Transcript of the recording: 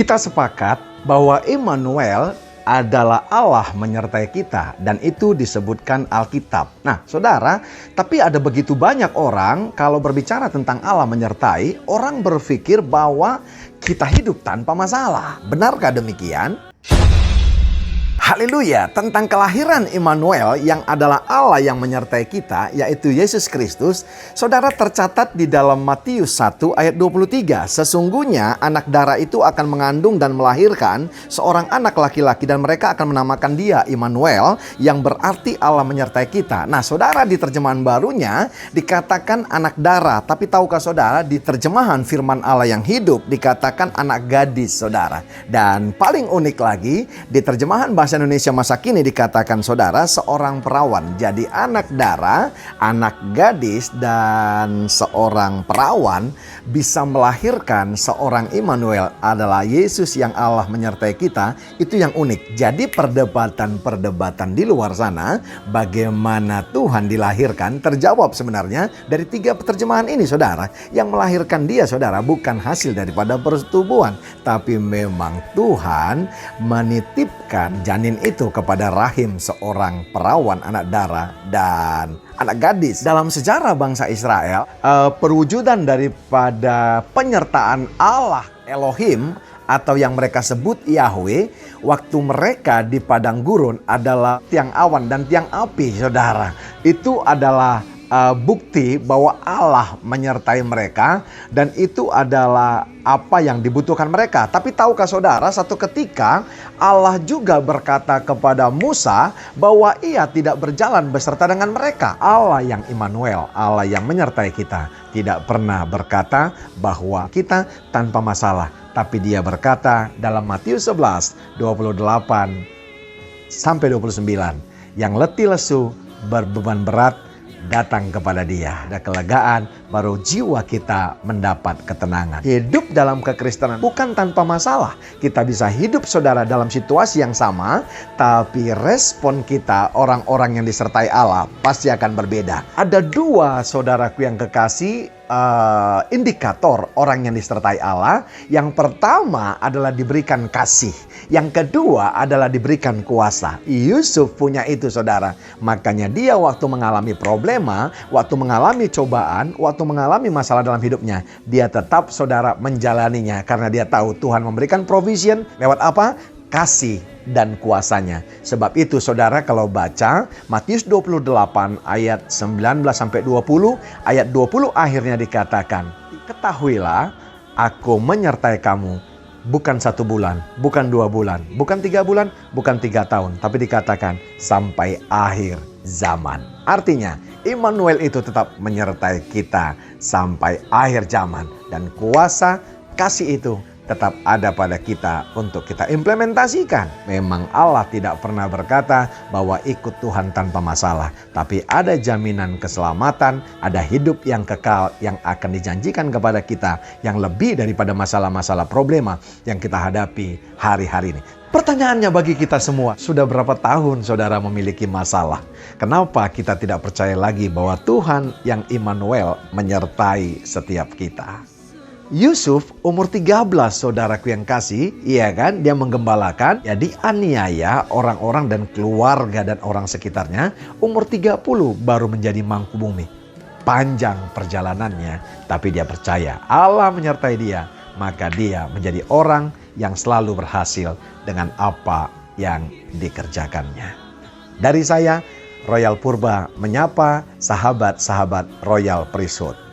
Kita sepakat bahwa Immanuel adalah Allah menyertai kita, dan itu disebutkan Alkitab. Nah, saudara, tapi ada begitu banyak orang kalau berbicara tentang Allah menyertai, orang berpikir bahwa kita hidup tanpa masalah. Benarkah demikian? Haleluya, tentang kelahiran Immanuel yang adalah Allah yang menyertai kita, yaitu Yesus Kristus, saudara, tercatat di dalam Matius 1 ayat 23. Sesungguhnya anak darah itu akan mengandung dan melahirkan seorang anak laki-laki, dan mereka akan menamakan dia Immanuel, yang berarti Allah menyertai kita. Nah, saudara, di terjemahan barunya dikatakan anak darah, tapi tahukah saudara di terjemahan firman Allah yang hidup dikatakan anak gadis, saudara. Dan paling unik lagi, di terjemahan bahasa Indonesia masa kini dikatakan, saudara, seorang perawan. Jadi anak darah, anak gadis, dan seorang perawan bisa melahirkan seorang Immanuel, adalah Yesus yang Allah menyertai kita. Itu yang unik. Jadi perdebatan di luar sana bagaimana Tuhan dilahirkan terjawab sebenarnya dari 3 terjemahan ini, saudara. Yang melahirkan dia, saudara, bukan hasil daripada persetubuhan, tapi memang Tuhan menitipkan janin itu kepada rahim seorang perawan anak darah dan anak gadis. Dalam sejarah bangsa Israel, perwujudan daripada penyertaan Allah Elohim atau yang mereka sebut Yahweh waktu mereka di padang gurun adalah tiang awan dan tiang api, saudara. Itu adalah bukti bahwa Allah menyertai mereka, dan itu adalah apa yang dibutuhkan mereka. Tapi tahukah saudara, satu ketika Allah juga berkata kepada Musa bahwa ia tidak berjalan beserta dengan mereka. Allah yang Immanuel, Allah yang menyertai kita, tidak pernah berkata bahwa kita tanpa masalah. Tapi dia berkata dalam Matius 11, 28 sampai 29, yang letih lesu berbeban berat datang kepada dia. Ada kelegaan, baru jiwa kita mendapat ketenangan. Hidup dalam kekristenan bukan tanpa masalah. Kita bisa hidup, saudara, dalam situasi yang sama, tapi respon kita, orang-orang yang disertai Allah, pasti akan berbeda. Ada 2, saudaraku yang kekasih, indikator orang yang disertai Allah. Yang pertama adalah diberikan kasih. Yang kedua adalah diberikan kuasa. Yusuf punya itu, saudara. Makanya dia waktu mengalami problema, waktu mengalami cobaan, waktu mengalami masalah dalam hidupnya, dia tetap, saudara, menjalaninya. Karena dia tahu Tuhan memberikan provision lewat apa? Kasih dan kuasanya. Sebab itu, saudara, kalau baca Matius 28 ayat 19 sampai 20, ayat 20 akhirnya dikatakan, ketahuilah aku menyertai kamu bukan 1 bulan, bukan 2 bulan, bukan 3 bulan, bukan 3 tahun, tapi dikatakan sampai akhir zaman. Artinya Immanuel itu tetap menyertai kita sampai akhir zaman, dan kuasa kasih itu tetap ada pada kita untuk kita implementasikan. Memang Allah tidak pernah berkata bahwa ikut Tuhan tanpa masalah, tapi ada jaminan keselamatan, ada hidup yang kekal yang akan dijanjikan kepada kita, yang lebih daripada masalah-masalah problema yang kita hadapi hari-hari ini. Pertanyaannya bagi kita semua, sudah berapa tahun saudara memiliki masalah? Kenapa kita tidak percaya lagi bahwa Tuhan yang Immanuel menyertai setiap kita? Yusuf umur 13, saudaraku yang kasih, iya kan, dia menggembalakan, ya dianiaya orang-orang dan keluarga dan orang sekitarnya. Umur 30 baru menjadi mangku bumi. Panjang perjalanannya, tapi dia percaya Allah menyertai dia, maka dia menjadi orang yang selalu berhasil dengan apa yang dikerjakannya. Dari saya, Royal Purba, menyapa sahabat-sahabat Royal Priesthood.